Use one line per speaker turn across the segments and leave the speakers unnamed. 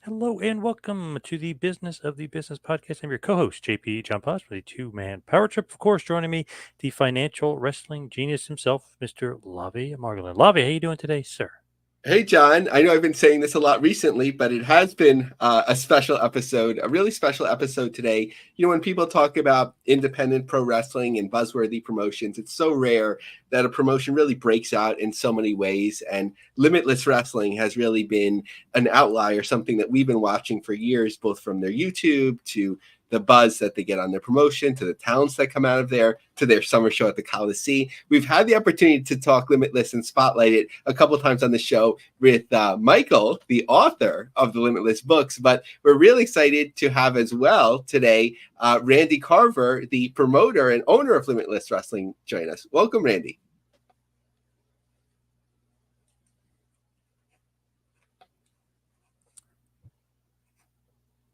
Hello and welcome to the Business of the Business podcast. I'm your co-host, JP John Paz, with a two-man power trip. Of course, joining me, the financial wrestling genius himself, Mr. Lavi Margolin. Lavi, how you doing today, sir?
Hey, John. I know I've been saying this a lot recently, but it has been a special episode, a really special episode today. When people talk about independent pro wrestling and buzzworthy promotions, it's so rare that a promotion really breaks out in so many ways. And Limitless Wrestling has really been an outlier, something that we've been watching for years, both from their YouTube to the buzz that they get on their promotion, to the talents that come out of there, to their summer show at the Coliseum. We've had the opportunity to talk Limitless and spotlight it a couple times on the show with Michael, the author of the Limitless books, but we're really excited to have as well today Randy Carver, the promoter and owner of Limitless Wrestling, join us. Welcome, Randy.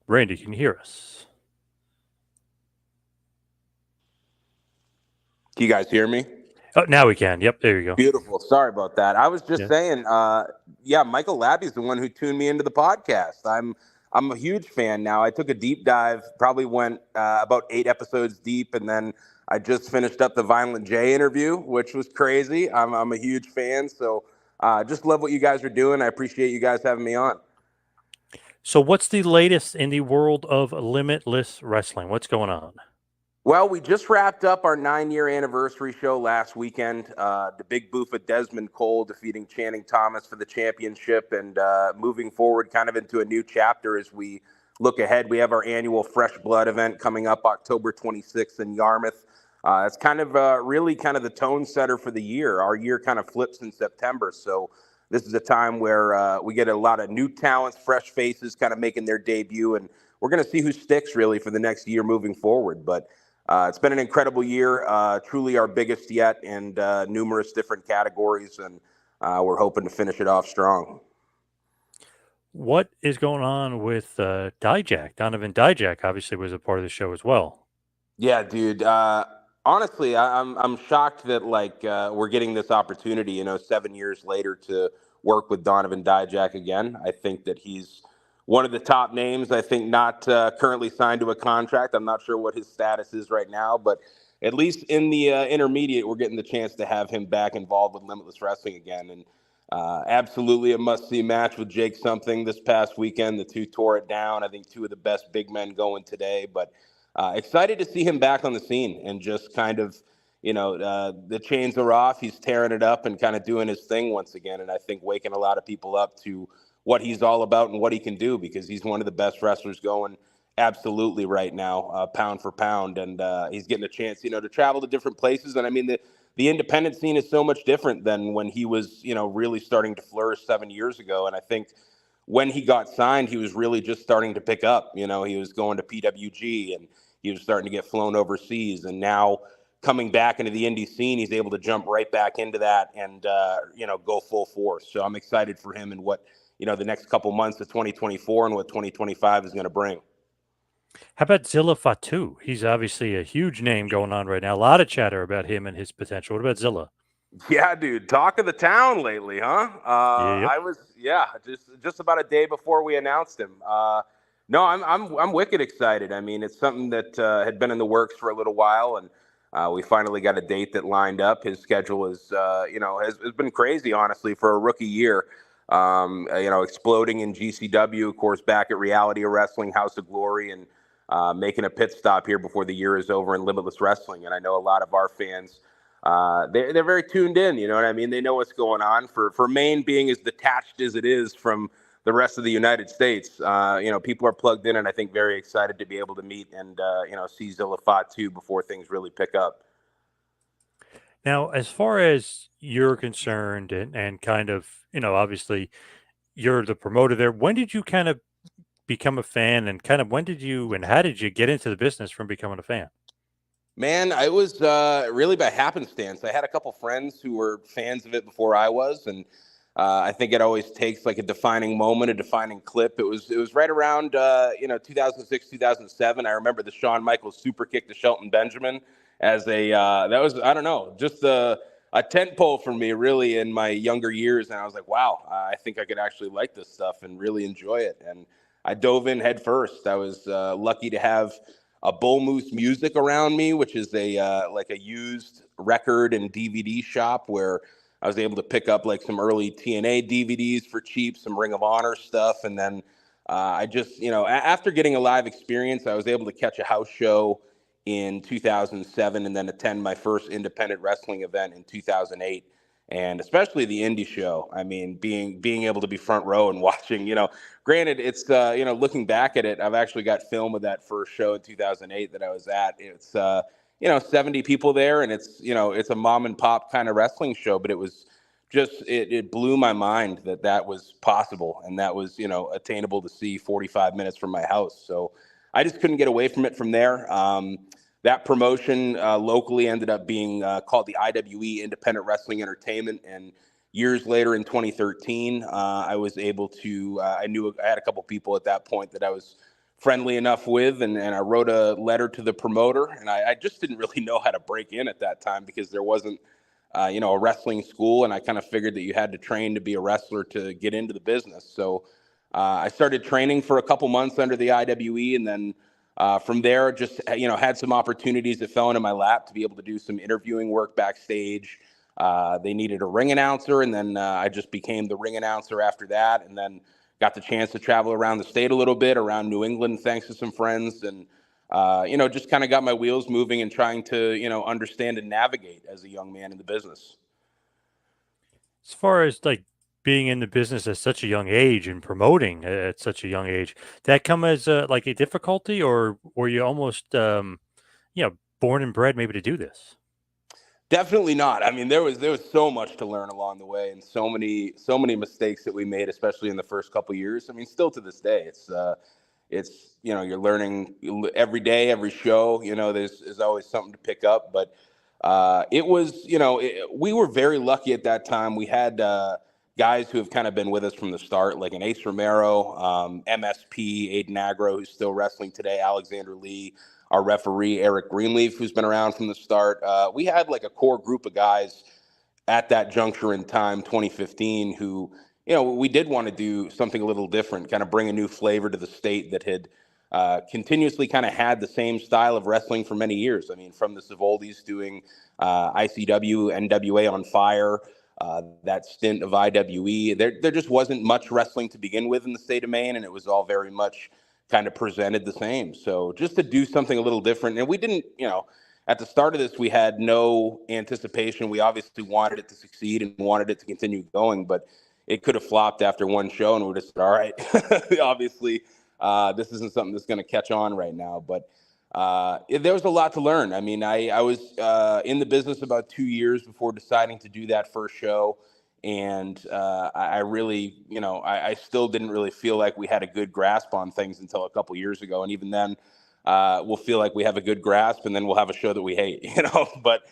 Randy, can you hear us?
Can you guys hear me?
Oh, now we can. Yep, there you go.
Beautiful. Sorry about that. I was just saying, Michael Labby's the one who tuned me into the podcast. I'm a huge fan now. I took a deep dive, probably went about 8 episodes deep, and then I just finished up the Violent J interview, which was crazy. I'm a huge fan, so just love what you guys are doing. I appreciate you guys having me on.
So what's the latest in the world of Limitless Wrestling? What's going on?
Well, we just wrapped up our 9-year anniversary show last weekend. The big boof of Desmond Cole defeating Channing Thomas for the championship, and moving forward kind of into a new chapter as we look ahead. We have our annual Fresh Blood event coming up October 26th in Yarmouth. It's kind of really kind of the tone setter for the year. Our year kind of flips in September, so this is a time where we get a lot of new talents, fresh faces kind of making their debut, and we're going to see who sticks really for the next year moving forward. But it's been an incredible year, truly our biggest yet, and numerous different categories, and we're hoping to finish it off strong.
What is going on with Dijak? Donovan Dijak obviously was a part of the show as well.
Yeah, dude. Honestly, I'm shocked that we're getting this opportunity, 7 years later to work with Donovan Dijak again. I think that he's one of the top names. I think not currently signed to a contract. I'm not sure what his status is right now, but at least in the intermediate, we're getting the chance to have him back involved with Limitless Wrestling again. And absolutely a must-see match with Jake Something this past weekend. The two tore it down. I think two of the best big men going today, but excited to see him back on the scene and just kind of, the chains are off. He's tearing it up and kind of doing his thing once again. And I think waking a lot of people up to what he's all about and what he can do, because he's one of the best wrestlers going absolutely right now, pound for pound. And he's getting a chance, to travel to different places. And I mean, the independent scene is so much different than when he was, really starting to flourish 7 years ago. And I think when he got signed, he was really just starting to pick up. He was going to PWG and he was starting to get flown overseas. And now coming back into the indie scene, he's able to jump right back into that and, go full force. So I'm excited for him and what, the next couple months of 2024 and what 2025 is going to bring.
How about Zilla Fatu? He's obviously a huge name going on right now. A lot of chatter about him and his potential. What about Zilla?
Yeah, dude. Talk of the town lately, huh?
Yep.
I was, just about a day before we announced him. No, I'm wicked excited. I mean, it's something that had been in the works for a little while, and we finally got a date that lined up. His schedule is, has been crazy, honestly, for a rookie year. Exploding in GCW, of course, back at Reality Wrestling, House of Glory, and making a pit stop here before the year is over in Limitless Wrestling. And I know a lot of our fans, they're very tuned in. You know what I mean? They know what's going on. For Maine being as detached as it is from the rest of the United States, people are plugged in, and I think very excited to be able to meet and see Zilla Fatu before things really pick up.
Now, as far as you're concerned and kind of, obviously you're the promoter there. When did you kind of become a fan, and kind of when did you and how did you get into the business from becoming a fan?
Man, I was really by happenstance. I had a couple friends who were fans of it before I was, and I think it always takes like a defining moment, a defining clip. It was right around 2006, 2007. I remember the Shawn Michaels super kick to Shelton Benjamin as a that was, I don't know, just a tent pole for me really in my younger years, and I was like, wow, I think I could actually like this stuff and really enjoy it. And I dove in head first. I was lucky to have a Bull Moose Music around me, which is a like a used record and DVD shop where I was able to pick up like some early TNA DVDs for cheap, some Ring of Honor stuff, and then I just, after getting a live experience, I was able to catch a house show in 2007 and then attend my first independent wrestling event in 2008. And especially the indie show. I mean, being able to be front row and watching, granted, it's looking back at it, I've actually got film of that first show in 2008 that I was at. It's 70 people there, and it's a mom and pop kind of wrestling show, but it was just it blew my mind that was possible, and that was attainable to see 45 minutes from my house. So I just couldn't get away from it from there. That promotion locally ended up being called the IWE, Independent Wrestling Entertainment. And years later in 2013, I was able to, I had a couple people at that point that I was friendly enough with, and I wrote a letter to the promoter. And I just didn't really know how to break in at that time because there wasn't, a wrestling school. And I kind of figured that you had to train to be a wrestler to get into the business. So I started training for a couple months under the IWE, and then from there, just had some opportunities that fell into my lap to be able to do some interviewing work backstage. They needed a ring announcer, and then I just became the ring announcer after that, and then got the chance to travel around the state a little bit, around New England, thanks to some friends, and just kind of got my wheels moving and trying to understand and navigate as a young man in the business.
As far as like being in the business at such a young age and promoting at such a young age, that come as like a difficulty, or were you almost born and bred maybe to do this?
Definitely not. I mean, there was so much to learn along the way, and so many mistakes that we made, especially in the first couple of years. I mean, still to this day, it's you're learning every day, every show. There's always something to pick up. But it was we were very lucky at that time. We had guys who have kind of been with us from the start, like an Ace Romero, MSP, Aiden Agro, who's still wrestling today, Alexander Lee, our referee, Eric Greenleaf, who's been around from the start. We had like a core group of guys at that juncture in time, 2015, who, we did want to do something a little different, kind of bring a new flavor to the state that had continuously kind of had the same style of wrestling for many years. I mean, from the Savoldis doing ICW, NWA on Fire, that stint of IWE, there just wasn't much wrestling to begin with in the state of Maine, and it was all very much kind of presented the same. So just to do something a little different. And we didn't, at the start of this, we had no anticipation. We obviously wanted it to succeed and wanted it to continue going, but it could have flopped after one show, and we're just, all right, obviously this isn't something that's going to catch on right now. But there was a lot to learn. I mean, I was in the business about 2 years before deciding to do that first show. And I really, I still didn't really feel like we had a good grasp on things until a couple years ago. And even then, we'll feel like we have a good grasp, and then we'll have a show that we hate, But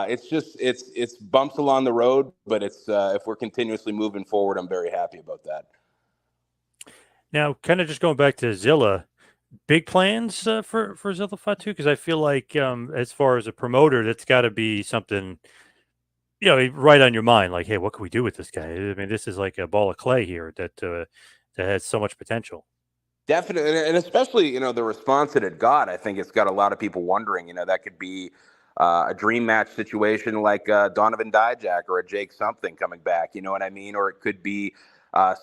it's just, it's bumps along the road. But it's if we're continuously moving forward, I'm very happy about that.
Now, kind of just going back to Zilla, big plans for Zilla Fatu, because I feel like as far as a promoter, that's got to be something right on your mind, like, hey, what can we do with this guy? I mean, this is like a ball of clay here that has so much potential.
Definitely, and especially the response that it got. I think it's got a lot of people wondering. That could be a dream match situation like Donovan Dijak or a Jake something coming back. You know what I mean? Or it could be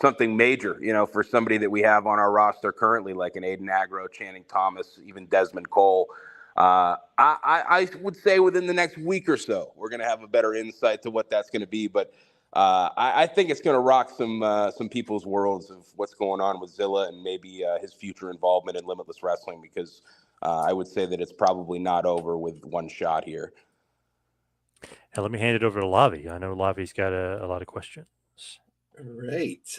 something major. For somebody that we have on our roster currently, like an Aiden Agro, Channing Thomas, even Desmond Cole. I would say within the next week or so, we're going to have a better insight to what that's going to be. But I think it's going to rock some people's worlds of what's going on with Zilla and maybe his future involvement in Limitless Wrestling, because I would say that it's probably not over with one shot here.
Now, let me hand it over to Lavi. I know Lavi's got a lot of questions.
All right.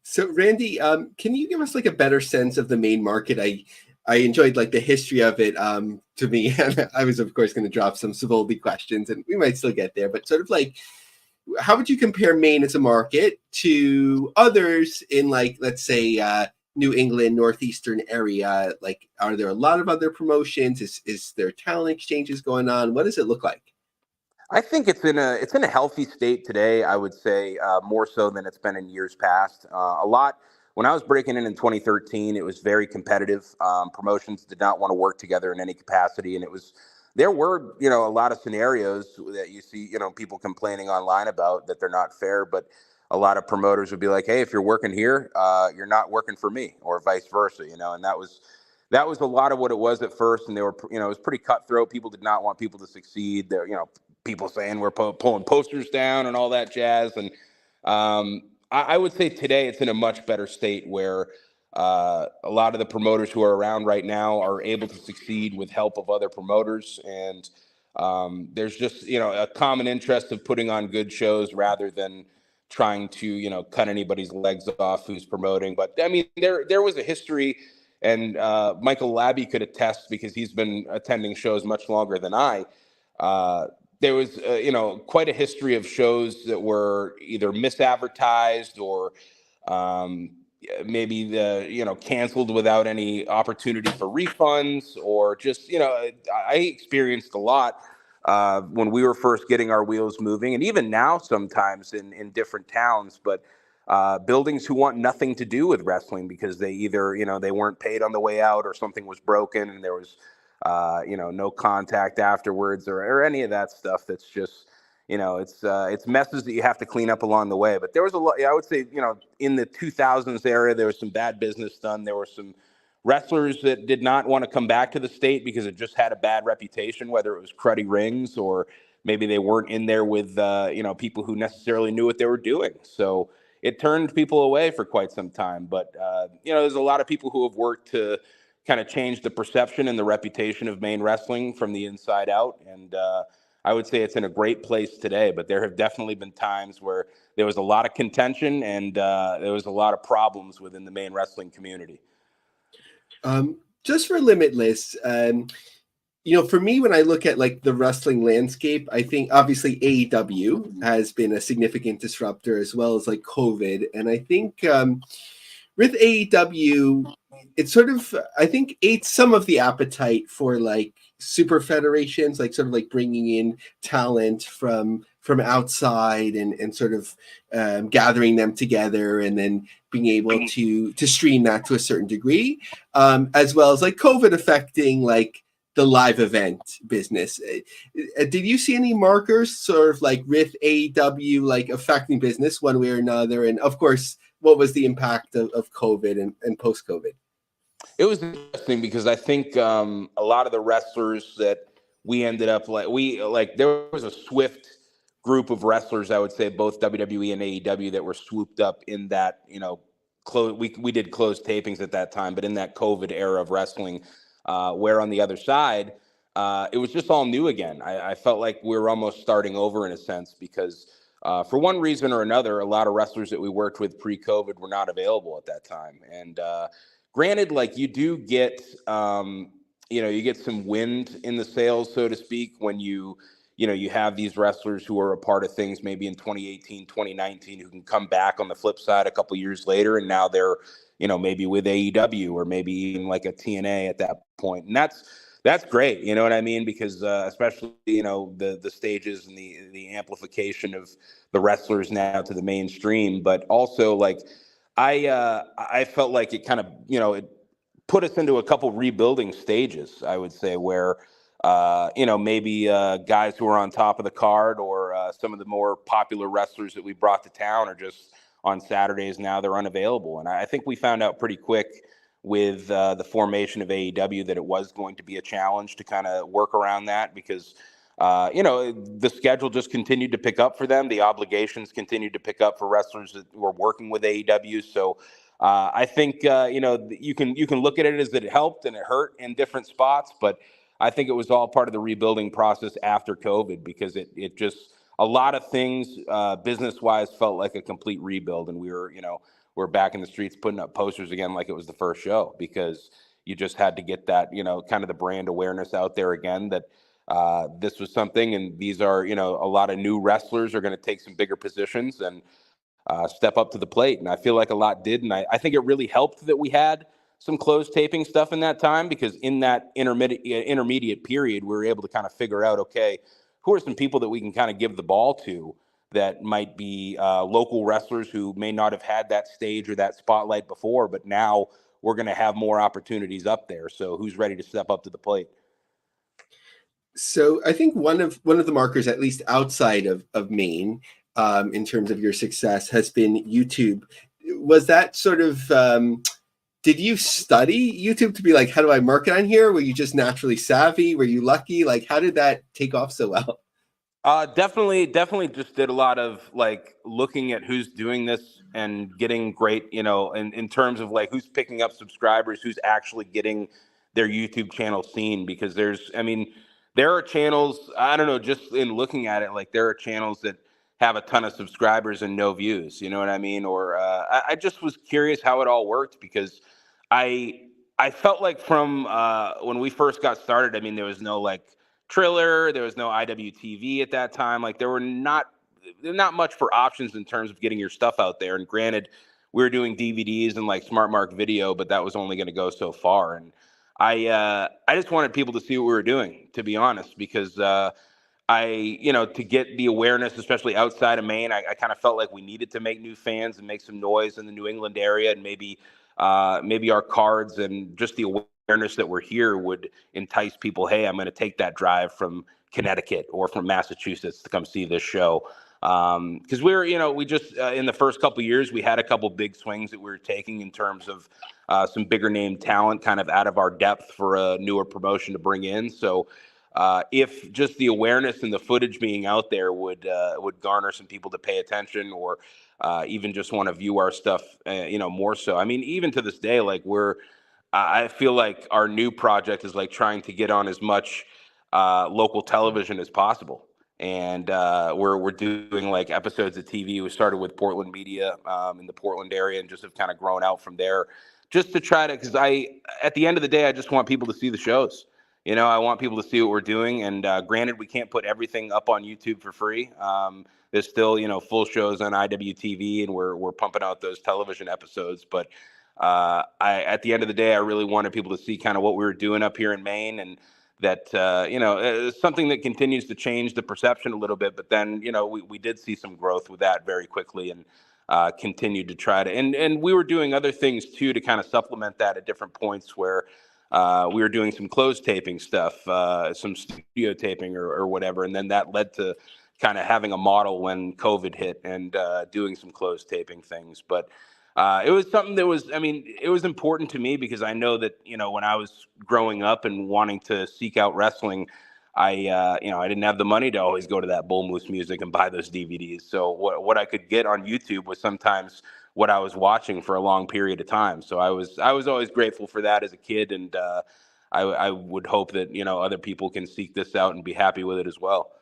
So, Randy, can you give us like a better sense of the Maine market? I enjoyed like the history of it. To me, I was of course going to drop some Savoldi questions, and we might still get there. But sort of like, how would you compare Maine as a market to others in like, let's say, New England, Northeastern area? Like, are there a lot of other promotions? Is there talent exchanges going on? What does it look like?
I think it's in a healthy state today. I would say more so than it's been in years past. A lot when I was breaking in 2013, it was very competitive. Promotions did not want to work together in any capacity. And there were, a lot of scenarios that you see, people complaining online about that they're not fair, but a lot of promoters would be like, hey, if you're working here, you're not working for me, or vice versa, and that was a lot of what it was at first. And they were, it was pretty cutthroat. People did not want people to succeed. There, people saying we're pulling posters down and all that jazz. And I would say today it's in a much better state where a lot of the promoters who are around right now are able to succeed with help of other promoters. And there's just, a common interest of putting on good shows rather than trying to, cut anybody's legs off who's promoting. But I mean, there was a history, and Michael Labby could attest because he's been attending shows much longer than I. There was, quite a history of shows that were either misadvertised or maybe canceled without any opportunity for refunds, or just, I experienced a lot when we were first getting our wheels moving, and even now sometimes in different towns, but buildings who want nothing to do with wrestling because they either, they weren't paid on the way out, or something was broken and there was no contact afterwards, or any of that stuff. That's just, it's messes that you have to clean up along the way. But there was a lot, I would say, in the 2000s era, there was some bad business done. There were some wrestlers that did not want to come back to the state because it just had a bad reputation, whether it was cruddy rings or maybe they weren't in there with, people who necessarily knew what they were doing. So it turned people away for quite some time. But, there's a lot of people who have worked to kind of change the perception and the reputation of Maine wrestling from the inside out. And I would say it's in a great place today, but there have definitely been times where there was a lot of contention and there was a lot of problems within the Maine wrestling community.
Just for Limitless, for me, when I look at like the wrestling landscape, I think obviously AEW has been a significant disruptor, as well as like COVID. And I think with AEW, it sort of, I think, ate some of the appetite for like super federations, like sort of like bringing in talent from outside and sort of gathering them together and then being able to stream that to a certain degree, as well as like COVID affecting like the live event business. Did you see any markers sort of like with AEW like affecting business one way or another? And of course, what was the impact of COVID and post-COVID?
It was interesting because I think a lot of the wrestlers that we ended up there was a swift group of wrestlers, I would say, both WWE and AEW, that were swooped up in that, we did closed tapings at that time, but in that COVID era of wrestling, where on the other side, it was just all new again. I felt like we were almost starting over in a sense because for one reason or another, a lot of wrestlers that we worked with pre-COVID were not available at that time. And granted, like you do get, you get some wind in the sails, so to speak, when you have these wrestlers who are a part of things maybe in 2018, 2019, who can come back on the flip side a couple years later. And now they're, maybe with AEW or maybe even like a TNA at that point. And that's great. You know what I mean? Because especially, the stages and the amplification of the wrestlers now to the mainstream, but also like, I felt like it kind of, it put us into a couple rebuilding stages, I would say, where, maybe guys who are on top of the card or some of the more popular wrestlers that we brought to town are just on Saturdays now they're unavailable. And I think we found out pretty quick with the formation of AEW that it was going to be a challenge to kind of work around that because the schedule just continued to pick up for them. The obligations continued to pick up for wrestlers that were working with AEW. So I think, you can look at it as that it helped and it hurt in different spots, but I think it was all part of the rebuilding process after COVID because it just, a lot of things business-wise felt like a complete rebuild. And we're back in the streets putting up posters again like it was the first show because you just had to get that, kind of the brand awareness out there again that this was something, and these are, a lot of new wrestlers are going to take some bigger positions and step up to the plate. And I feel like a lot did. And I think it really helped that we had some closed taping stuff in that time because in that intermediate period, we were able to kind of figure out, okay, who are some people that we can kind of give the ball to that might be local wrestlers who may not have had that stage or that spotlight before, but now we're going to have more opportunities up there. So who's ready to step up to the plate?
So I think one of the markers, at least outside of Maine, in terms of your success, has been YouTube. Was that sort of did you study YouTube to be like, how do I market on here? Were you just naturally savvy? Were you lucky? Like, how did that take off so well?
Definitely just did a lot of like looking at who's doing this and getting great, in terms of like who's picking up subscribers, who's actually getting their YouTube channel seen. Because there are channels, I don't know, just in looking at it, like there are channels that have a ton of subscribers and no views, you know what I mean? Or I just was curious how it all worked, because I I felt like from when we first got started, there was no like Triller, there was no IWTV at that time. Like there were not much for options in terms of getting your stuff out there. And granted, we were doing DVDs and like Smart Mark Video, but that was only going to go so far. And I just wanted people to see what we were doing, to be honest, because to get the awareness, especially outside of Maine, I kind of felt like we needed to make new fans and make some noise in the New England area, and maybe our cards and just the awareness that we're here would entice people. Hey, I'm going to take that drive from Connecticut or from Massachusetts to come see this show. Because we just in the first couple of years, we had a couple big swings that we were taking in terms of some bigger name talent, kind of out of our depth for a newer promotion to bring in. So if just the awareness and the footage being out there would garner some people to pay attention, or even just want to view our stuff, more so. Even to this day, like I feel like our new project is like trying to get on as much local television as possible. And we're doing like episodes of TV. We started with Portland media in the Portland area, and just have kind of grown out from there, just to try to, because at the end of the day, I just want people to see the shows. I want people to see what we're doing. And granted, we can't put everything up on YouTube for free. There's still, full shows on IWTV, and we're pumping out those television episodes. But at the end of the day, I really wanted people to see kind of what we were doing up here in Maine, and that, it's something that continues to change the perception a little bit. But then, we did see some growth with that very quickly, and continued to try to, and we were doing other things too to kind of supplement that at different points, where we were doing some closed taping stuff, some studio taping or whatever. And then that led to kind of having a model when COVID hit, and doing some closed taping things. But it was something that was, it was important to me, because I know that, when I was growing up and wanting to seek out wrestling, I didn't have the money to always go to that Bull Moose Music and buy those DVDs. So what I could get on YouTube was sometimes what I was watching for a long period of time. So I was always grateful for that as a kid. And I would hope that, other people can seek this out and be happy with it as well.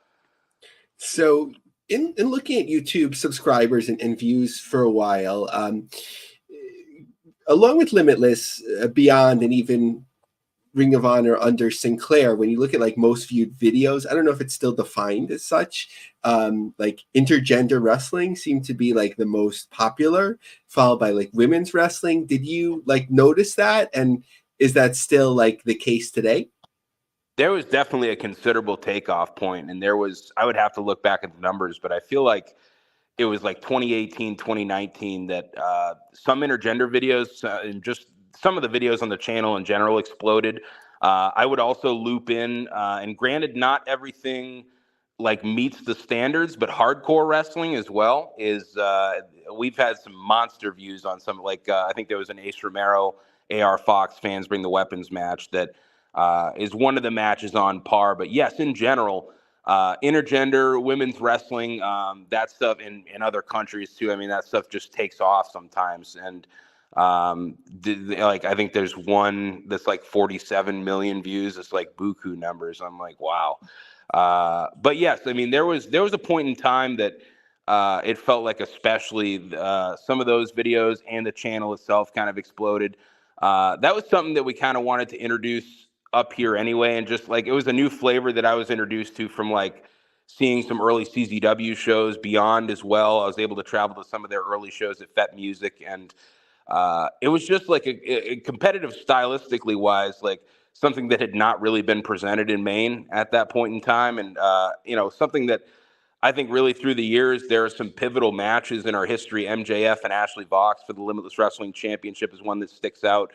So in looking at YouTube subscribers and views for a while, along with Limitless, Beyond, and even Ring of Honor under Sinclair, when you look at like most viewed videos, I don't know if it's still defined as such, like intergender wrestling seemed to be like the most popular, followed by like women's wrestling. Did you like notice that? And is that still like the case today?
There was definitely a considerable takeoff point, and I would have to look back at the numbers, but I feel like it was like 2018, 2019 that some intergender videos and just some of the videos on the channel in general exploded. I would also loop in, and granted, not everything like meets the standards, but hardcore wrestling as well is. We've had some monster views on some, like I think there was an Ace Romero, AR Fox fans bring the weapons match that is one of the matches on par. But yes, in general, intergender women's wrestling, that stuff in other countries too. That stuff just takes off sometimes. And like I think there's one that's like 47 million views. It's like buku numbers. I'm like, wow. But yes, there was a point in time that it felt like, especially some of those videos and the channel itself kind of exploded. That was something that we kind of wanted to introduce up here anyway, and just like it was a new flavor that I was introduced to from like seeing some early CZW shows, Beyond as well. I was able to travel to some of their early shows at Fet Music, and it was just like a competitive, stylistically wise, like something that had not really been presented in Maine at that point in time, and something that I think really through the years, there are some pivotal matches in our history. MJF and Ashley Vox for the Limitless Wrestling Championship is one that sticks out.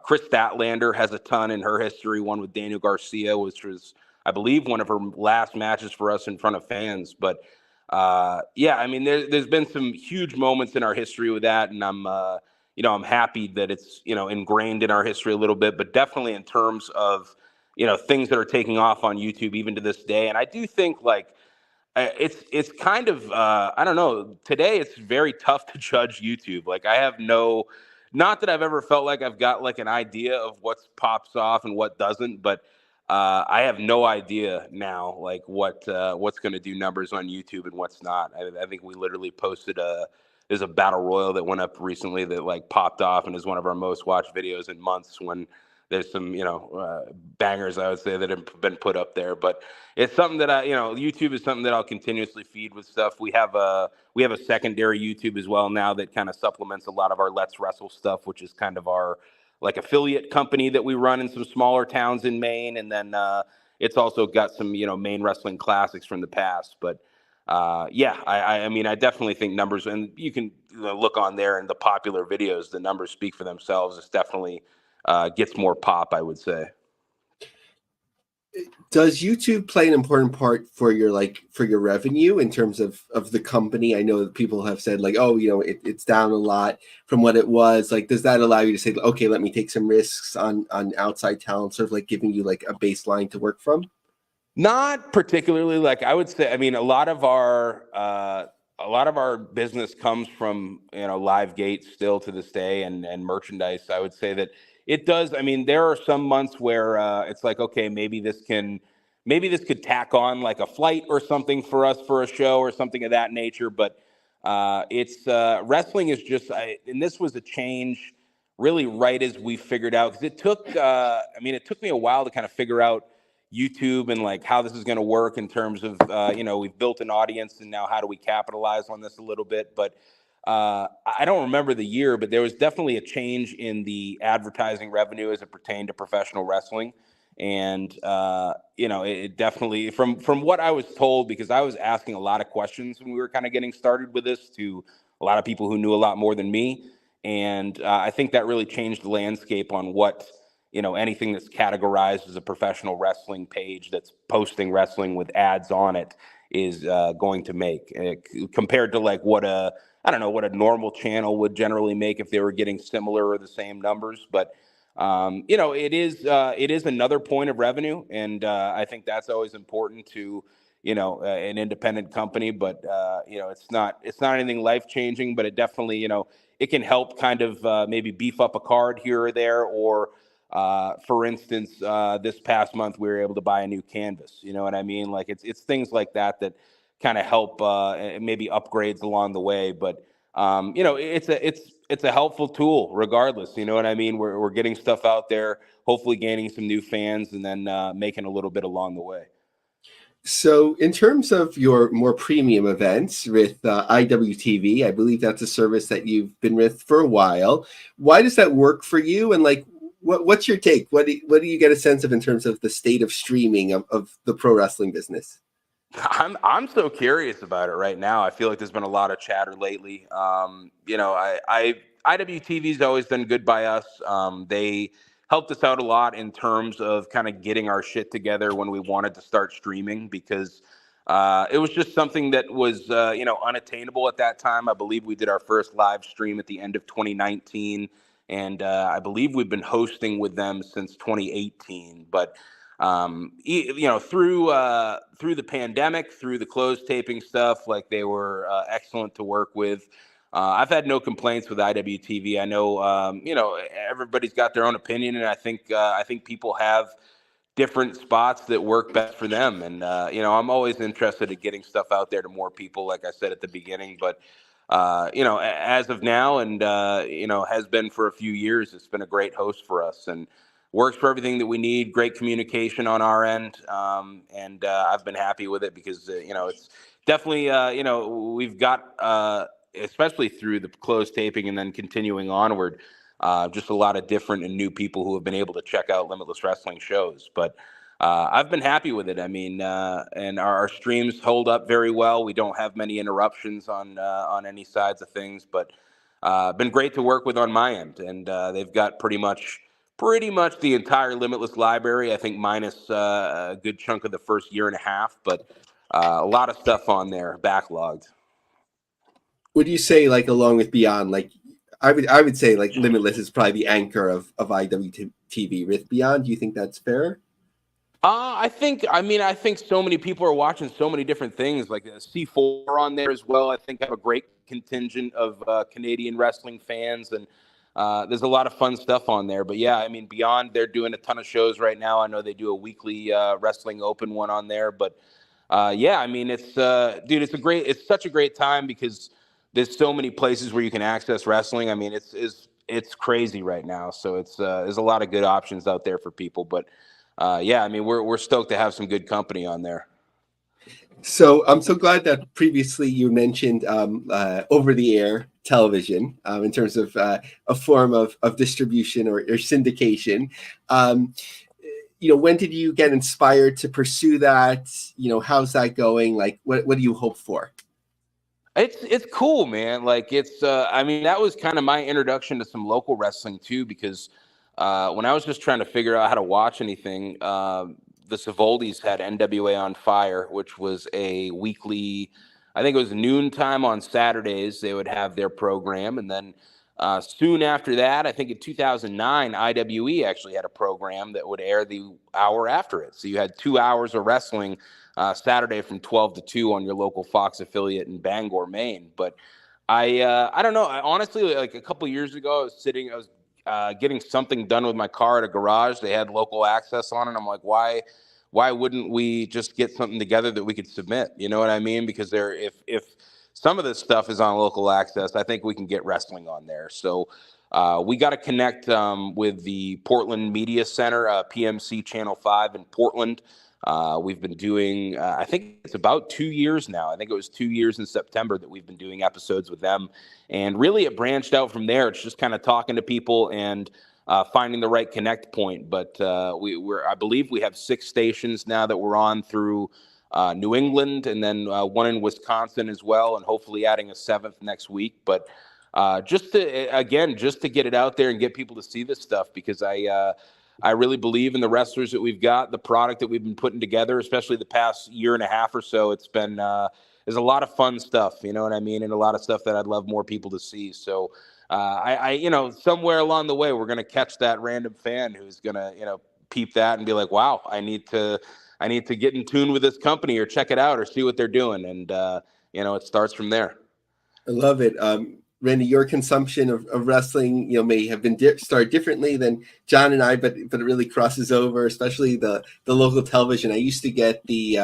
Chris Statlander has a ton in her history, one with Daniel Garcia, which was, I believe, one of her last matches for us in front of fans. But yeah, I mean, there's been some huge moments in our history with that, and I'm happy that it's, ingrained in our history a little bit, but definitely in terms of, things that are taking off on YouTube even to this day. And I do think it's kind of I don't know. Today it's very tough to judge YouTube. Like I have not that I've ever felt like I've got like an idea of what pops off and what doesn't, but I have no idea now like what's going to do numbers on YouTube and what's not. I think we literally posted there's a battle royal that went up recently that like popped off and is one of our most watched videos in months, when there's some bangers I would say that have been put up there. But it's something that YouTube is something that I'll continuously feed with stuff. We have a secondary YouTube as well now that kind of supplements a lot of our Let's Wrestle stuff, which is kind of our like affiliate company that we run in some smaller towns in Maine. And then it's also got some, Maine wrestling classics from the past. But yeah, I mean, I definitely think numbers, and you can look on there and the popular videos, the numbers speak for themselves. It's definitely gets more pop, I would say.
Does YouTube play an important part for your revenue in terms of the company? I know that people have said like, oh, it's down a lot from what it was. Like, does that allow you to say, okay, let me take some risks on outside talent, sort of like giving you like a baseline to work from?
Not particularly. Like I would say, I mean, a lot of our business comes from live gates still to this day, and merchandise. I would say that it does. I mean, there are some months where it's like, okay, maybe this could tack on like a flight or something for us for a show or something of that nature. But it's wrestling is just, and this was a change really right as we figured out, because it took, it took me a while to kind of figure out YouTube and like how this is going to work in terms of, we've built an audience, and now how do we capitalize on this a little bit. But I don't remember the year, but there was definitely a change in the advertising revenue as it pertained to professional wrestling. And, it definitely, from what I was told, because I was asking a lot of questions when we were kind of getting started with this to a lot of people who knew a lot more than me. And I think that really changed the landscape on what, anything that's categorized as a professional wrestling page that's posting wrestling with ads on it is going to make, compared to like what a normal channel would generally make if they were getting similar or the same numbers. But it is another point of revenue, and I think that's always important to an independent company. But it's not anything life changing, but it definitely it can help kind of maybe beef up a card here or there, or for instance, this past month we were able to buy a new canvas. You know what I mean? Like it's things like that kind of help maybe upgrades along the way. But it's a helpful tool regardless. You know what I mean? We're getting stuff out there, hopefully gaining some new fans, and then making a little bit along the way.
So in terms of your more premium events with IWTV, I believe that's a service that you've been with for a while. Why does that work for you? And like, what's your take? What do you get a sense of in terms of the state of streaming of the pro wrestling business?
I'm so curious about it right now. I feel like there's been a lot of chatter lately. IWTV's always done good by us. They helped us out a lot in terms of kind of getting our shit together when we wanted to start streaming, because it was just something that was unattainable at that time. I believe we did our first live stream at the end of 2019, and I believe we've been hosting with them since 2018. But through the pandemic, through the closed taping stuff, like they were excellent to work with. I've had no complaints with IWTV. I know, everybody's got their own opinion, and I think people have different spots that work best for them. And I'm always interested in getting stuff out there to more people, like I said at the beginning. But as of now, and has been for a few years, it's been a great host for us, and works for everything that we need. Great communication on our end, and I've been happy with it, because it's definitely we've got especially through the closed taping and then continuing onward, just a lot of different and new people who have been able to check out Limitless Wrestling shows. But I've been happy with it. I mean, and our streams hold up very well. We don't have many interruptions on any sides of things, but been great to work with on my end. And they've got pretty much the entire Limitless library. I think minus a good chunk of the first year and a half, but a lot of stuff on there backlogged.
Would you say, like, along with Beyond, like, I would say like Limitless is probably the anchor of IWTV with Beyond. Do you think that's fair?
I think so many people are watching so many different things, like C4 on there as well. I think I have a great contingent of Canadian wrestling fans, and there's a lot of fun stuff on there. But yeah, I mean, Beyond, they're doing a ton of shows right now. I know they do a weekly Wrestling Open one on there, but yeah, I mean, it's dude, it's such a great time because there's so many places where you can access wrestling. I mean, it's crazy right now. So there's a lot of good options out there for people, but. Yeah, I mean, we're stoked to have some good company on there.
So I'm so glad that previously you mentioned over-the-air television in terms of a form of distribution or syndication. When did you get inspired to pursue that? How's that going? Like, what do you hope for?
It's cool, man. Like I mean, that was kind of my introduction to some local wrestling too, because when I was just trying to figure out how to watch anything, the Savoldis had NWA on Fire, which was a weekly, I think it was noontime on Saturdays. They would have their program. And then soon after that, I think in 2009, IWE actually had a program that would air the hour after it. So you had 2 hours of wrestling Saturday from 12 to 2 on your local Fox affiliate in Bangor, Maine. But I don't know. I honestly, like a couple years ago, I was getting something done with my car at a garage. They had local access on it. I'm like, why wouldn't we just get something together that we could submit? You know what I mean? Because if some of this stuff is on local access, I think we can get wrestling on there. So we got to connect with the Portland Media Center, PMC Channel 5 in Portland. We've been doing, I think it's about 2 years now. I think it was 2 years in September that we've been doing episodes with them. And really it branched out from there. It's just kind of talking to people and finding the right connect point. But I believe we have 6 stations now that we're on through New England, and then one in Wisconsin as well, and hopefully adding a 7th next week. But just to get it out there and get people to see this stuff, because I really believe in the wrestlers that we've got, the product that we've been putting together, especially the past year and a half or so. It's been there's a lot of fun stuff, you know what I mean, and a lot of stuff that I'd love more people to see. So I somewhere along the way, we're gonna catch that random fan who's gonna peep that and be like, wow, I need to get in tune with this company or check it out or see what they're doing, and it starts from there.
I love it. Randy, your consumption of wrestling, may have been started differently than John and I, but it really crosses over, especially the local television. I used to get the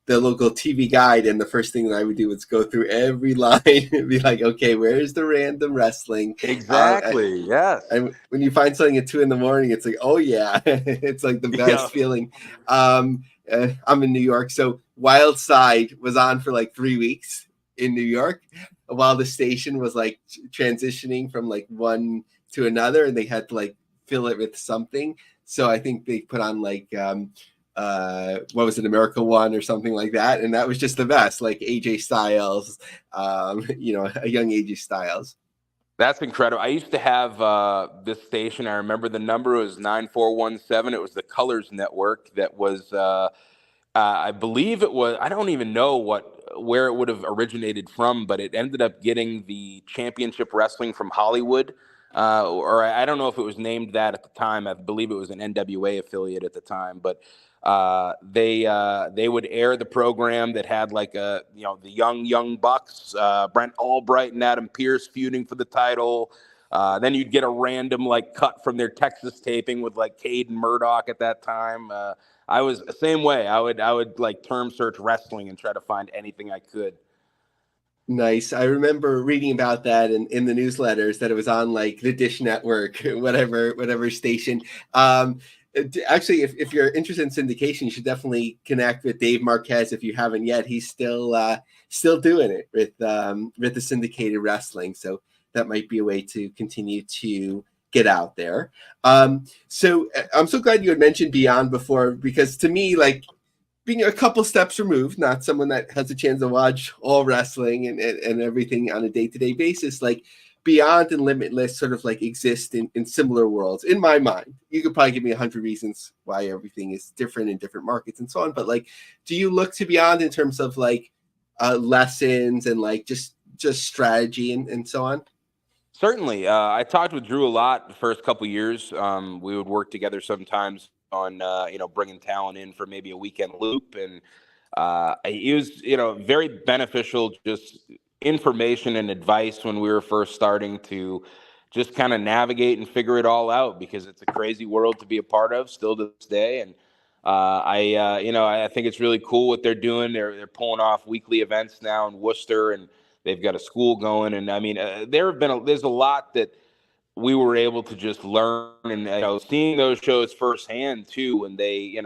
local TV guide, and the first thing that I would do was go through every line and be like, okay, where's the random wrestling?
Exactly. Yes.
And when you find something at 2 a.m, it's like, oh yeah, it's like the best feeling. I'm in New York, so Wild Side was on for like 3 weeks in New York, while the station was like transitioning from like one to another, and they had to like fill it with something. So I think they put on like what was it, America One or something like that, and that was just the best, like AJ Styles, a young AJ Styles.
That's incredible. I used to have this station. I remember the number was 9417. It was the Colors Network. That was I believe it was, I don't even know where it would have originated from, but it ended up getting the Championship Wrestling from Hollywood. Or I don't know if it was named that at the time. I believe it was an NWA affiliate at the time, but they would air the program that had like the young Bucks, Brent Albright and Adam Pearce feuding for the title. Then you'd get a random like cut from their Texas taping with like Cade and Murdoch at that time. I was the same way. I would like term search wrestling and try to find anything I could.
Nice. I remember reading about that in the newsletters, that it was on like the Dish Network, whatever station. Actually, if you're interested in syndication, you should definitely connect with Dave Marquez if you haven't yet. He's still doing it with the syndicated wrestling. So that might be a way to continue to get out there. So I'm so glad you had mentioned Beyond before, because to me, like, being a couple steps removed, not someone that has a chance to watch all wrestling and everything on a day-to-day basis, like Beyond and Limitless sort of like exist in similar worlds in my mind. You could probably give me 100 reasons why everything is different in different markets and so on. But like, do you look to Beyond in terms of like lessons and like just strategy and so on?
Certainly. I talked with Drew a lot the first couple years. We would work together sometimes on, bringing talent in for maybe a weekend loop. And it was, very beneficial, just information and advice when we were first starting to just kind of navigate and figure it all out, because it's a crazy world to be a part of still to this day. And I think it's really cool what they're doing. They're pulling off weekly events now in Worcester, and they've got a school going. And I mean, there's a lot that we were able to just learn, and seeing those shows firsthand too, when they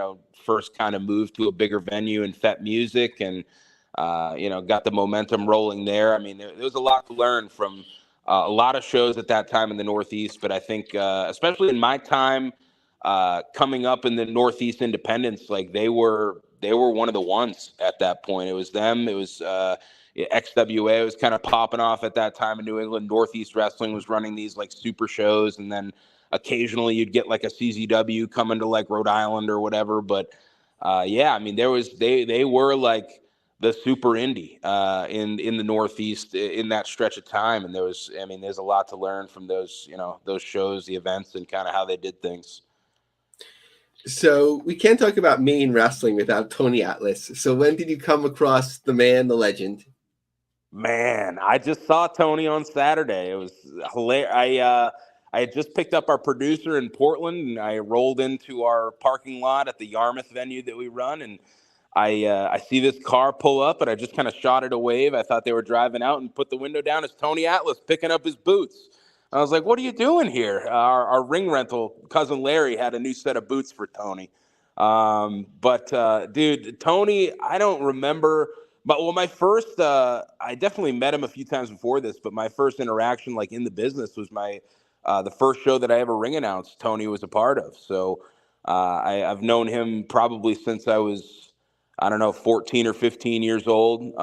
first kind of moved to a bigger venue and Fet Music, and got the momentum rolling there. I mean, there was a lot to learn from a lot of shows at that time in the Northeast. But I think especially in my time coming up in the Northeast independents, like they were one of the ones at that point. It was them. It was XWA was kind of popping off at that time in New England. Northeast Wrestling was running these like super shows, and then occasionally you'd get like a CZW coming to like Rhode Island or whatever. But I mean, they were like the super indie in the Northeast in that stretch of time, and there's a lot to learn from those shows, the events, and kind of how they did things.
So we can't talk about Maine wrestling without Tony Atlas. So when did you come across the man, the legend?
Man, I just saw Tony on Saturday. It was hilarious. I had just picked up our producer in Portland, and I rolled into our parking lot at the Yarmouth venue that we run, and I see this car pull up, and I just kind of shot it a wave. I thought they were driving out, and put the window down. It's Tony Atlas picking up his boots. I was like, "What are you doing here?" Our ring rental cousin Larry had a new set of boots for Tony. Dude, Tony, I don't remember. But my first, I definitely met him a few times before this, but my first interaction, like in the business, was the first show that I ever ring announced. Tony was a part of. So I've known him probably since I was, I don't know, 14 or 15 years old.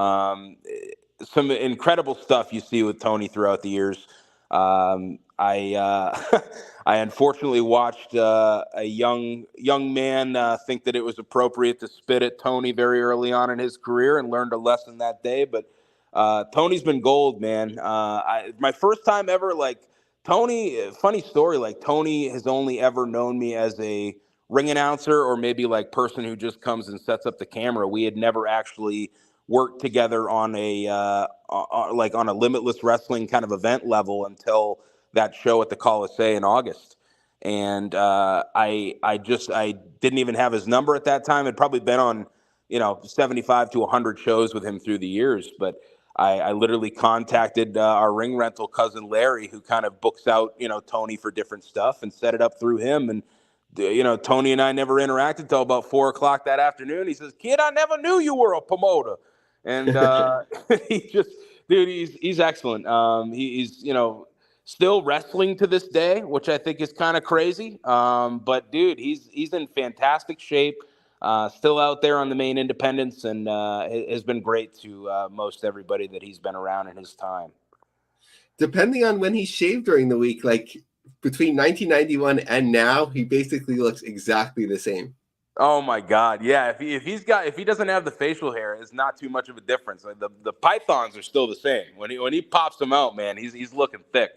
Some incredible stuff you see with Tony throughout the years. I unfortunately watched a young man think that it was appropriate to spit at Tony very early on in his career, and learned a lesson that day. But Tony's been gold, man. My first time ever, like Tony. Funny story, like Tony has only ever known me as a ring announcer, or maybe like person who just comes and sets up the camera. We had never actually worked together on on a Limitless Wrestling kind of event level until that show at the Coliseum in August. And I didn't even have his number at that time. I'd probably been on 75 to 100 shows with him through the years, but I literally contacted our ring rental cousin Larry, who kind of books out Tony for different stuff, and set it up through him. And Tony and I never interacted till about 4 o'clock that afternoon. He says, "Kid, I never knew you were a promoter." And he's excellent. He's still wrestling to this day, which I think is kind of crazy. But dude, he's in fantastic shape. Still out there on the main independents, and has been great to most everybody that he's been around in his time.
Depending on when he shaved during the week, like between 1991 and now, he basically looks exactly the same.
Oh my God, yeah. If he doesn't have the facial hair, it's not too much of a difference. Like the pythons are still the same. When he pops them out, man, he's looking thick.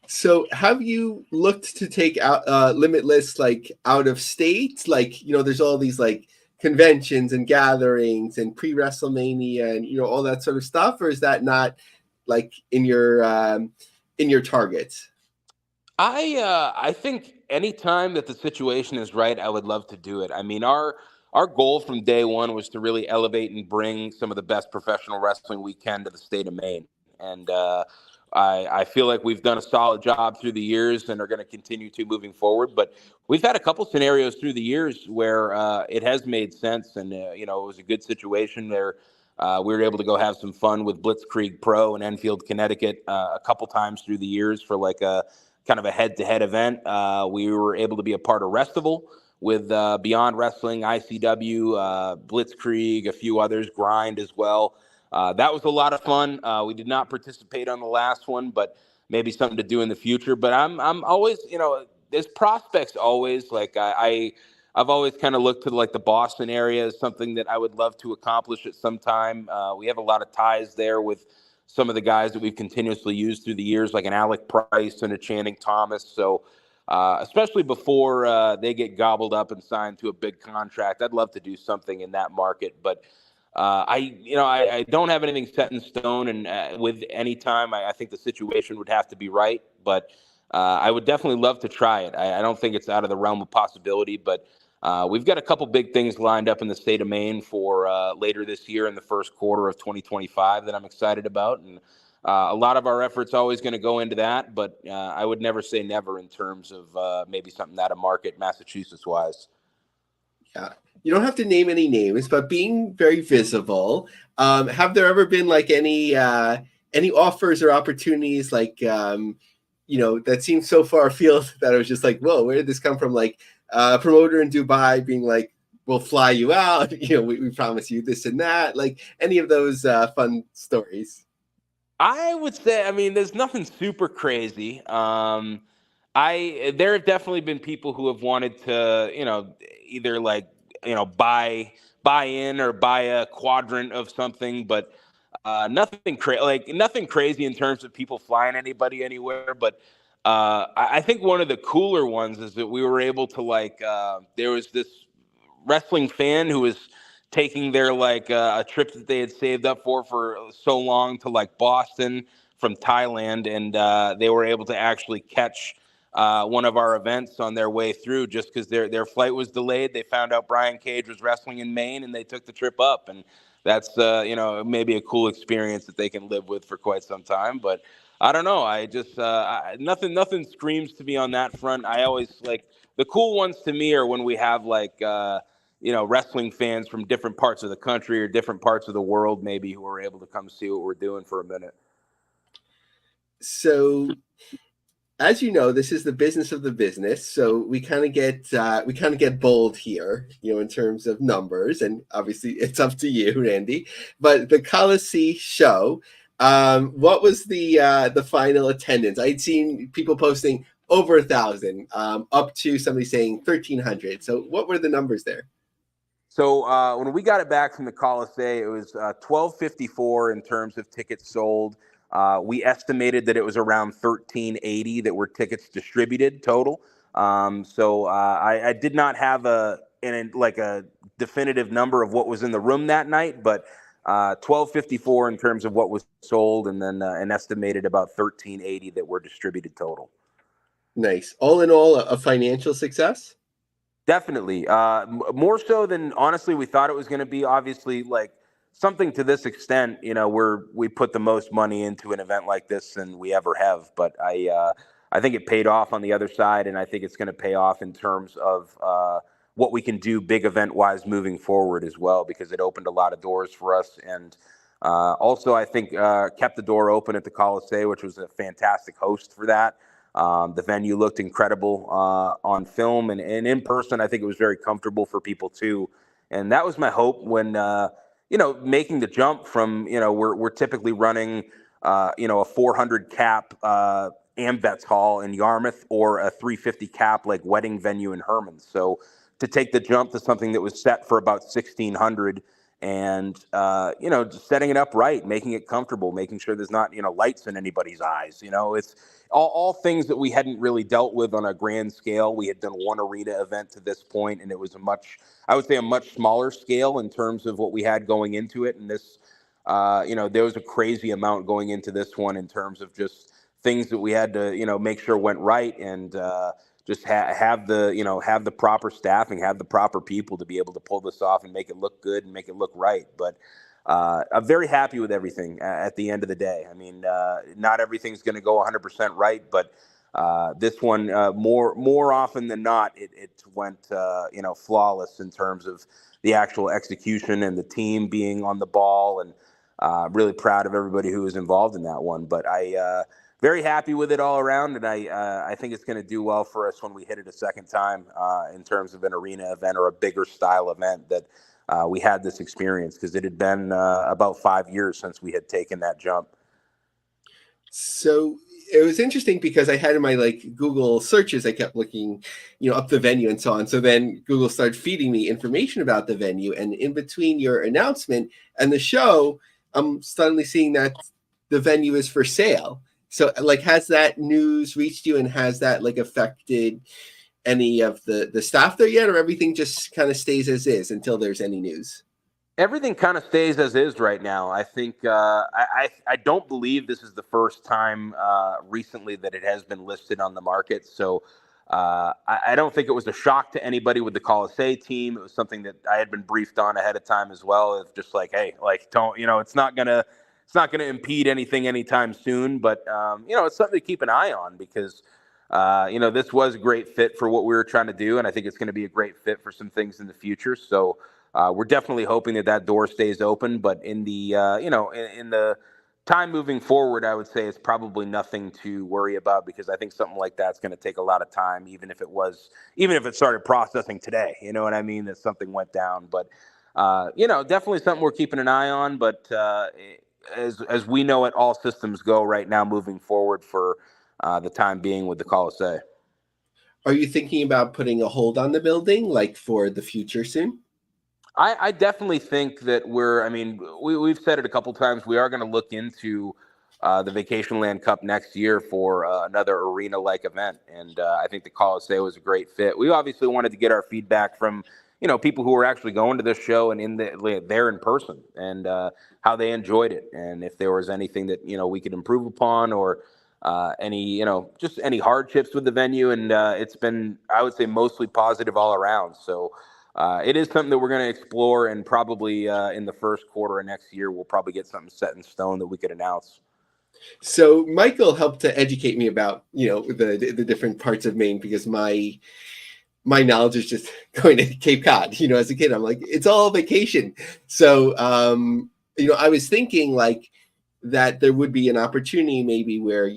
So have you looked to take out Limitless like out of state? Like, there's all these like conventions and gatherings and pre-WrestleMania and all that sort of stuff, or is that not like in your targets?
I think anytime that the situation is right, I would love to do it. I mean, our goal from day one was to really elevate and bring some of the best professional wrestling we can to the state of Maine. And I feel like we've done a solid job through the years, and are going to continue to moving forward. But we've had a couple scenarios through the years where it has made sense, and it was a good situation where we were able to go have some fun with Blitzkrieg Pro in Enfield, Connecticut, a couple times through the years for like a kind of a head-to-head event. We were able to be a part of Restival with Beyond Wrestling, ICW, Blitzkrieg, a few others, Grind as well. That was a lot of fun. We did not participate on the last one, but maybe something to do in the future. But I'm always, there's prospects always. Like I've always kind of looked to like the Boston area as something that I would love to accomplish at some time. We have a lot of ties there with some of the guys that we've continuously used through the years, like an Alec Price and a Channing Thomas. So especially before they get gobbled up and signed to a big contract, I'd love to do something in that market. But I don't have anything set in stone, and with any time, I think the situation would have to be right. But I would definitely love to try it. I don't think it's out of the realm of possibility, but we've got a couple big things lined up in the state of Maine for later this year in the first quarter of 2025 that I'm excited about. And a lot of our efforts always going to go into that, but I would never say never in terms of maybe something out of market Massachusetts-wise.
Yeah. You don't have to name any names, but being very visible, have there ever been like any offers or opportunities like that seemed so far afield that I was just like, whoa, where did this come from? Like a promoter in Dubai being like, we'll fly you out, we promise you this and that, like any of those fun stories.
I would say, I mean, there's nothing super crazy. There have definitely been people who have wanted to, either like, buy in or buy a quadrant of something, but nothing crazy in terms of people flying anybody anywhere. But I think one of the cooler ones is that we were able to there was this wrestling fan who was taking their a trip that they had saved up for so long to like Boston from Thailand, and they were able to actually catch one of our events on their way through just because their flight was delayed. They found out Brian Cage was wrestling in Maine, and they took the trip up. And that's maybe a cool experience that they can live with for quite some time. But I don't know. I just nothing screams to me on that front. I always like the cool ones to me are when we have wrestling fans from different parts of the country or different parts of the world, maybe, who are able to come see what we're doing for a minute.
So, as you know, this is the business of the business. So we kind of get bold here, in terms of numbers, and obviously it's up to you, Randy. But the Coliseum show, what was the final attendance? I'd seen people posting over 1,000, up to somebody saying 1,300. So what were the numbers there?
So when we got it back from the Coliseum, it was 1,254 in terms of tickets sold. We estimated that it was around 1,380 that were tickets distributed total. So I did not have a definitive number of what was in the room that night, but 1,254 in terms of what was sold, and then an estimated about 1,380 that were distributed total.
Nice. All in all, a financial success?
Definitely. More so than honestly we thought it was going to be. Obviously, like something to this extent, we put the most money into an event like this than we ever have. But I think it paid off on the other side, and I think it's going to pay off in terms of what we can do big event wise moving forward as well, because it opened a lot of doors for us, and also I think kept the door open at the Coliseum, which was a fantastic host for that. The venue looked incredible on film, and in person, I think it was very comfortable for people too. And that was my hope when, making the jump from, we're typically running, a 400 cap AmVets Hall in Yarmouth or a 350 cap like wedding venue in Herman. So to take the jump to something that was set for about 1,600 and, just setting it up right, making it comfortable, making sure there's not, lights in anybody's eyes. It's all things that we hadn't really dealt with on a grand scale. We had done one arena event to this point, and it was a much smaller scale in terms of what we had going into it. And this, there was a crazy amount going into this one in terms of just things that we had to, make sure went right, and just have the proper staffing, have the proper people to be able to pull this off and make it look good and make it look right. But I'm very happy with everything at the end of the day. I mean, not everything's going to go 100% right, but this one, more often than not, it went flawless in terms of the actual execution and the team being on the ball, and really proud of everybody who was involved in that one. But very happy with it all around, and I think it's going to do well for us when we hit it a second time in terms of an arena event or a bigger style event that we had this experience, because it had been about 5 years since we had taken that jump.
So it was interesting because I had in my like Google searches, I kept looking, up the venue and so on. So then Google started feeding me information about the venue, and in between your announcement and the show, I'm suddenly seeing that the venue is for sale. So like, has that news reached you, and has that like affected any of the staff there yet, or everything just kind of stays as is until there's any news?
Everything kind of stays as is right now. I think I don't believe this is the first time recently that it has been listed on the market. So I don't think it was a shock to anybody with the Colisée team. It was something that I had been briefed on ahead of time as well. It's just like, hey, like, don't, it's not gonna impede anything anytime soon. But it's something to keep an eye on, because this was a great fit for what we were trying to do, and I think it's going to be a great fit for some things in the future. So. We're definitely hoping that door stays open, but in the in the time moving forward, I would say it's probably nothing to worry about, because I think something like that's going to take a lot of time, even if it started processing today. You know what I mean? That something went down, but definitely something we're keeping an eye on. But as we know it, all systems go right now moving forward for the time being with the Colisée.
Are you thinking about putting a hold on the building, like for the future soon?
I definitely think that we've said it a couple times. We are going to look into the Vacation Land Cup next year for another arena-like event. And I think the Colisée was a great fit. We obviously wanted to get our feedback from, people who were actually going to this show and there in person, and how they enjoyed it. And if there was anything that, we could improve upon, or any, just any hardships with the venue. And it's been, I would say, mostly positive all around. So, it is something that we're going to explore, and probably in the first quarter of next year, we'll probably get something set in stone that we could announce.
So Michael helped to educate me about, the different parts of Maine, because my knowledge is just going to Cape Cod. As a kid, I'm like, it's all vacation. So, I was thinking like that there would be an opportunity maybe where,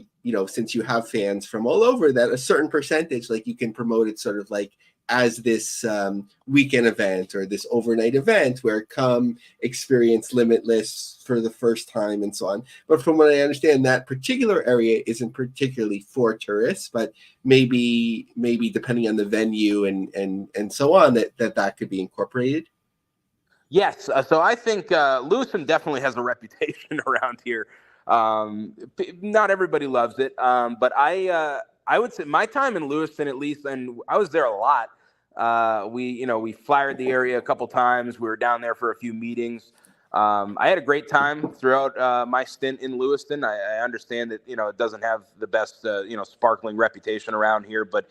since you have fans from all over, that a certain percentage, like you can promote it sort of like as this weekend event or this overnight event where come experience Limitless for the first time and so on. But from what I understand, that particular area isn't particularly for tourists, but maybe depending on the venue and so on, that could be incorporated.
Yes. So I think Lewiston definitely has a reputation around here. Not everybody loves it, but I would say my time in Lewiston, at least, and I was there a lot. We flyered the area a couple times. We were down there for a few meetings. I had a great time throughout my stint in Lewiston. I understand that it doesn't have the best sparkling reputation around here, but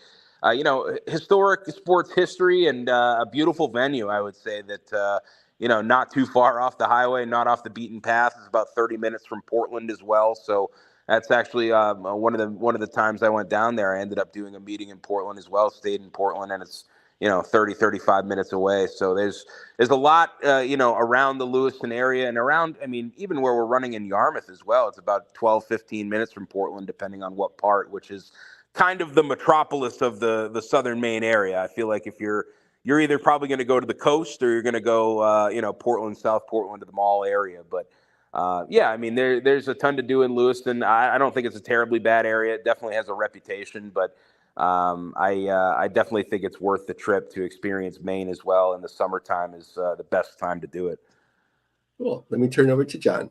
historic sports history and a beautiful venue. I would say that not too far off the highway, not off the beaten path. It's about 30 minutes from Portland as well. So that's actually one of the times I went down there. I ended up doing a meeting in Portland as well. Stayed in Portland, and it's 35 minutes away. So there's a lot around the Lewiston area, and around, even where we're running in Yarmouth as well. It's about 12-15 minutes from Portland, depending on what part, which is kind of the metropolis of the southern Maine area. I feel like if you're either probably going to go to the coast, or you're going to go Portland, South Portland, to the mall area. But there's a ton to do in Lewiston. I don't think it's a terribly bad area. It definitely has a reputation, but I definitely think it's worth the trip to experience Maine as well. And the summertime is the best time to do it.
Cool. Let me turn over to John.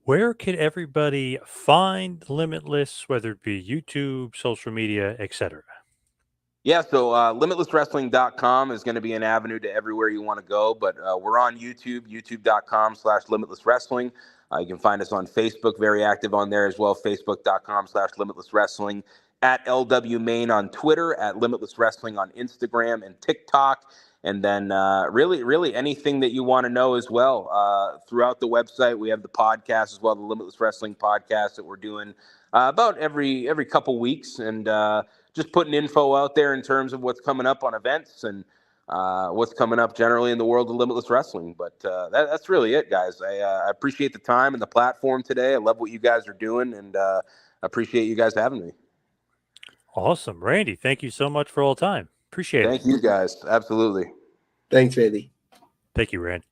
Where can everybody find Limitless, whether it be YouTube, social media, etc.?
Yeah, so limitlesswrestling.com is going to be an avenue to everywhere you want to go, but we're on YouTube, youtube.com/limitlesswrestling. You can find us on Facebook, very active on there as well, facebook.com/limitlesswrestling, at LW Maine on Twitter, at Limitless Wrestling on Instagram and TikTok, and then really anything that you want to know as well. Throughout the website, we have the podcast as well, the Limitless Wrestling podcast that we're doing about every couple weeks, and just putting info out there in terms of what's coming up on events, and what's coming up generally in the world of Limitless Wrestling. But that's really it, guys. I appreciate the time and the platform today. I love what you guys are doing, and appreciate you guys having me.
Awesome. Randy, thank you so much for all the time. Appreciate it.
Thank you, guys. Absolutely.
Thanks, Randy.
Thank you, Randy.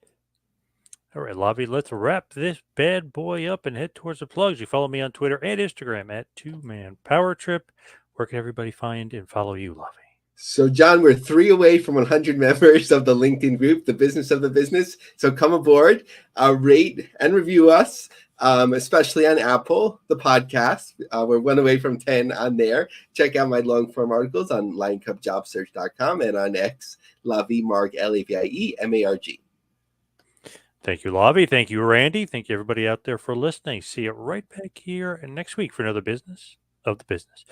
All right, Lobby, let's wrap this bad boy up and head towards the plugs. You follow me on Twitter and Instagram at 2Man Power Trip. Where can everybody find and follow you, Lobby?
So, John, we're 3 away from 100 members of the LinkedIn group, The Business of the Business. So come aboard, rate and review us, especially on Apple, the podcast. We're 1 away from 10 on there. Check out my long-form articles on linecupjobsearch.com and on X, Lavi Marg, Lavie-Marg.
Thank you, Lobby. Thank you, Randy. Thank you, everybody out there, for listening. See you right back here and next week for another Business of the Business.